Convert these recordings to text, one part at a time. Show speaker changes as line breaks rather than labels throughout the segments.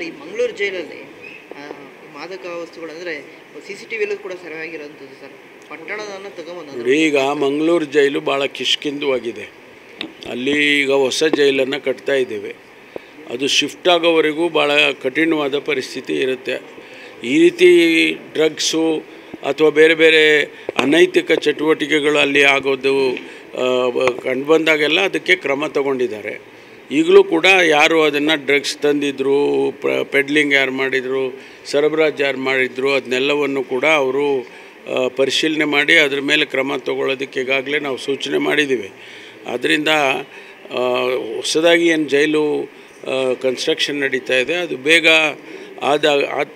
ಈ ಮಂಗಳೂರು ಜೈಲಲ್ಲಿ ಮಾದಕ ವಸ್ತುಗಳಂದರೆ CCTVಯಲ್ಲೂ ಕೂಡ ಸರ್ವೆ ಆಗಿರೋಂಥದ್ದು ಸರ್. ಪಟ್ಟಣದನ್ನು ತಗೊಂಬಂದು
ಈಗ ಮಂಗಳೂರು ಜೈಲು ಭಾಳ ಕಿಷ್ಕಿಂದವಾಗಿದೆ. ಅಲ್ಲಿ ಈಗ ಹೊಸ ಜೈಲನ್ನು ಕಟ್ತಾ ಇದ್ದೇವೆ. ಅದು ಶಿಫ್ಟ್ ಆಗೋವರೆಗೂ ಭಾಳ ಕಠಿಣವಾದ ಪರಿಸ್ಥಿತಿ ಇರುತ್ತೆ. ಈ ರೀತಿ ಡ್ರಗ್ಸು ಅಥವಾ ಬೇರೆ ಬೇರೆ ಅನೈತಿಕ ಚಟುವಟಿಕೆಗಳು ಅಲ್ಲಿ ಆಗೋದು ಕಂಡುಬಂದಾಗೆಲ್ಲ ಅದಕ್ಕೆ ಕ್ರಮ ತಗೊಂಡಿದ್ದಾರೆ. ಈಗಲೂ ಕೂಡ ಯಾರು ಅದನ್ನು ಡ್ರಗ್ಸ್ ತಂದಿದ್ರು, ಪೆಡ್ಲಿಂಗ್ ಯಾರು ಮಾಡಿದರು, ಸರಬರಾಜು ಯಾರು ಮಾಡಿದರು, ಅದನ್ನೆಲ್ಲವನ್ನು ಕೂಡ ಅವರು ಪರಿಶೀಲನೆ ಮಾಡಿ ಅದ್ರ ಮೇಲೆ ಕ್ರಮ ತಗೊಳ್ಳೋದಕ್ಕೆ ಈಗಾಗಲೇ ನಾವು ಸೂಚನೆ ಮಾಡಿದ್ದೀವಿ. ಆದ್ದರಿಂದ ಹೊಸದಾಗಿ ಏನು ಜೈಲು ಕನ್ಸ್ಟ್ರಕ್ಷನ್ ನಡೀತಾ ಇದೆ ಅದು ಬೇಗ ಆದ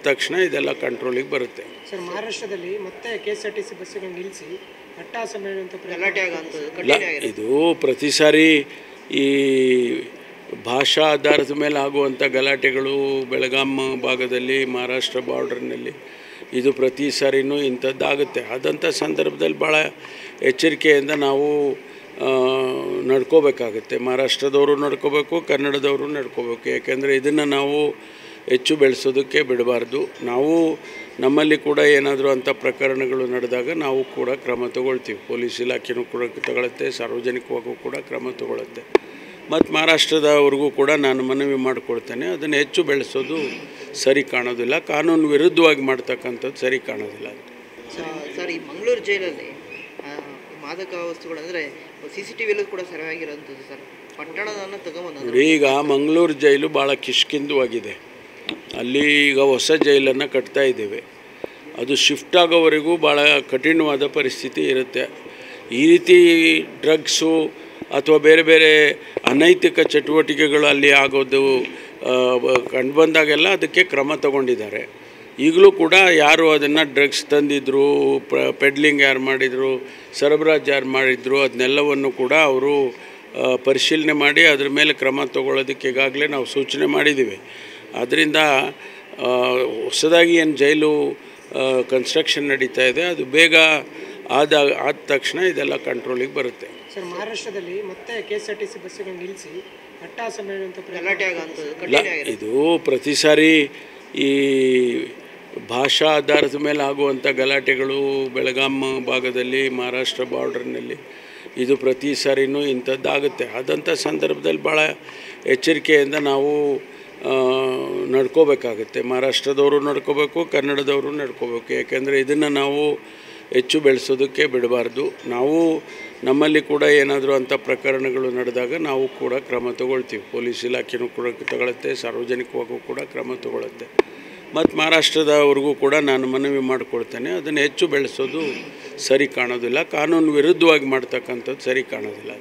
ತಕ್ಷಣ ಇದೆಲ್ಲ ಕಂಟ್ರೋಲಿಗೆ ಬರುತ್ತೆ.
ಸರ್, ಮಹಾರಾಷ್ಟ್ರದಲ್ಲಿ ಮತ್ತೆ KSRTC ಬಸ್ಸುಗಳನ್ನು ನಿಲ್ಲಿಸಿ ಅಟ್ಟಹಾಸ
ಇದು ಪ್ರತಿ ಸಾರಿ ಈ ಭಾಷಾ ಆಧಾರದ ಮೇಲೆ ಆಗುವಂಥ ಗಲಾಟೆಗಳು ಬೆಳಗಾಂ ಭಾಗದಲ್ಲಿ, ಮಹಾರಾಷ್ಟ್ರ ಬಾರ್ಡರ್ನಲ್ಲಿ ಇದು ಪ್ರತಿ ಸಾರಿನೂ ಇಂಥದ್ದಾಗುತ್ತೆ. ಆದಂಥ ಸಂದರ್ಭದಲ್ಲಿ ಭಾಳ ಎಚ್ಚರಿಕೆಯಿಂದ ನಾವು ನಡ್ಕೋಬೇಕಾಗುತ್ತೆ. ಮಹಾರಾಷ್ಟ್ರದವರು ನಡ್ಕೋಬೇಕು, ಕನ್ನಡದವರು ನಡ್ಕೋಬೇಕು. ಯಾಕೆಂದರೆ ಇದನ್ನು ನಾವು ಹೆಚ್ಚು ಬೆಳೆಸೋದಕ್ಕೆ ಬಿಡಬಾರ್ದು. ನಾವು ನಮ್ಮಲ್ಲಿ ಕೂಡ ಏನಾದರೂ ಅಂಥ ಪ್ರಕರಣಗಳು ನಡೆದಾಗ ನಾವು ಕೂಡ ಕ್ರಮ ತಗೊಳ್ತೀವಿ. ಪೊಲೀಸ್ ಇಲಾಖೆಯೂ ಕೂಡ ತಗೊಳುತ್ತೆ, ಸಾರ್ವಜನಿಕವಾಗೂ ಕೂಡ ಕ್ರಮ ತಗೊಳುತ್ತೆ. ಮತ್ತು ಮಹಾರಾಷ್ಟ್ರದವ್ರಿಗೂ ಕೂಡ ನಾನು ಮನವಿ ಮಾಡಿಕೊಳ್ತೇನೆ, ಅದನ್ನು ಹೆಚ್ಚು ಬೆಳೆಸೋದು ಸರಿ ಕಾಣೋದಿಲ್ಲ. ಕಾನೂನು ವಿರುದ್ಧವಾಗಿ ಮಾಡ್ತಕ್ಕಂಥದ್ದು ಸರಿ ಕಾಣೋದಿಲ್ಲ.
ಸರ್, ಈ ಮಂಗಳೂರು ಜೈಲಲ್ಲಿ ಮಾದಕ ವಸ್ತುಗಳಂದರೆ CCTVಯಲ್ಲೂ ಕೂಡ ಸರ್ವೆ ಆಗಿರೋಂಥದ್ದು ಸರ್. ಪಟ್ಟಣದನ್ನು ತಗೊಂಬಂದು
ಈಗ ಮಂಗಳೂರು ಜೈಲು ಭಾಳ ಕಿಷ್ಕಿಂದವಾಗಿದೆ. ಅಲ್ಲಿ ಈಗ ಹೊಸ ಜೈಲನ್ನು ಕಟ್ತಾ ಇದ್ದೇವೆ. ಅದು ಶಿಫ್ಟ್ ಆಗೋವರೆಗೂ ಭಾಳ ಕಠಿಣವಾದ ಪರಿಸ್ಥಿತಿ ಇರುತ್ತೆ. ಈ ರೀತಿ ಡ್ರಗ್ಸು ಅಥವಾ ಬೇರೆ ಬೇರೆ ಅನೈತಿಕ ಚಟುವಟಿಕೆಗಳು ಅಲ್ಲಿ ಆಗೋದು ಕಂಡುಬಂದಾಗೆಲ್ಲ ಅದಕ್ಕೆ ಕ್ರಮ ತಗೊಂಡಿದ್ದಾರೆ. ಈಗಲೂ ಕೂಡ ಯಾರು ಅದನ್ನು ಡ್ರಗ್ಸ್ ತಂದಿದ್ರು, ಪೆಡ್ಲಿಂಗ್ ಯಾರು ಮಾಡಿದರು, ಸರಬರಾಜು ಯಾರು ಮಾಡಿದರು, ಅದನ್ನೆಲ್ಲವನ್ನು ಕೂಡ ಅವರು ಪರಿಶೀಲನೆ ಮಾಡಿ ಅದ್ರ ಮೇಲೆ ಕ್ರಮ ತಗೊಳ್ಳೋದಕ್ಕೆ ಈಗಾಗಲೇ ನಾವು ಸೂಚನೆ ಮಾಡಿದ್ದೀವಿ. ಆದ್ದರಿಂದ ಹೊಸದಾಗಿ ಏನು ಜೈಲು ಕನ್ಸ್ಟ್ರಕ್ಷನ್ ನಡೀತಾ ಇದೆ ಅದು ಬೇಗ ಆದ ತಕ್ಷಣ ಇದೆಲ್ಲ ಕಂಟ್ರೋಲಿಗೆ ಬರುತ್ತೆ.
ಸರ್, ಮಹಾರಾಷ್ಟ್ರದಲ್ಲಿ ಮತ್ತೆ KSRTC ಬಸ್ಸುಗಳನ್ನು ನಿಲ್ಲಿಸಿ ಅಟ್ಟಹಾಸ
ಇದು ಪ್ರತಿ ಸಾರಿ ಈ ಭಾಷಾ ಆಧಾರದ ಮೇಲೆ ಆಗುವಂಥ ಗಲಾಟೆಗಳು ಬೆಳಗಾಂ ಭಾಗದಲ್ಲಿ, ಮಹಾರಾಷ್ಟ್ರ ಬಾರ್ಡರ್ನಲ್ಲಿ ಇದು ಪ್ರತಿ ಸಾರಿನೂ ಇಂಥದ್ದಾಗುತ್ತೆ. ಆದಂಥ ಸಂದರ್ಭದಲ್ಲಿ ಭಾಳ ಎಚ್ಚರಿಕೆಯಿಂದ ನಾವು ನಡ್ಕೋಬೇಕಾಗುತ್ತೆ. ಮಹಾರಾಷ್ಟ್ರದವರು ನಡ್ಕೋಬೇಕು, ಕನ್ನಡದವರು ನಡ್ಕೋಬೇಕು. ಯಾಕೆಂದರೆ ಇದನ್ನು ನಾವು ಹೆಚ್ಚು ಬೆಳೆಸೋದಕ್ಕೆ ಬಿಡಬಾರ್ದು. ನಾವು ನಮ್ಮಲ್ಲಿ ಕೂಡ ಏನಾದರೂ ಅಂಥ ಪ್ರಕರಣಗಳು ನಡೆದಾಗ ನಾವು ಕೂಡ ಕ್ರಮ ತಗೊಳ್ತೀವಿ. ಪೊಲೀಸ್ ಇಲಾಖೆಯೂ ಕೂಡ ತಗೊಳುತ್ತೆ, ಸಾರ್ವಜನಿಕವಾಗೂ ಕೂಡ ಕ್ರಮ ತಗೊಳುತ್ತೆ. ಮತ್ತು ಮಹಾರಾಷ್ಟ್ರದವ್ರಿಗೂ ಕೂಡ ನಾನು ಮನವಿ ಮಾಡಿಕೊಳ್ತೇನೆ, ಅದನ್ನು ಹೆಚ್ಚು ಬೆಳೆಸೋದು ಸರಿ ಕಾಣೋದಿಲ್ಲ. ಕಾನೂನು ವಿರುದ್ಧವಾಗಿ ಮಾಡ್ತಕ್ಕಂಥದ್ದು ಸರಿ ಕಾಣೋದಿಲ್ಲ.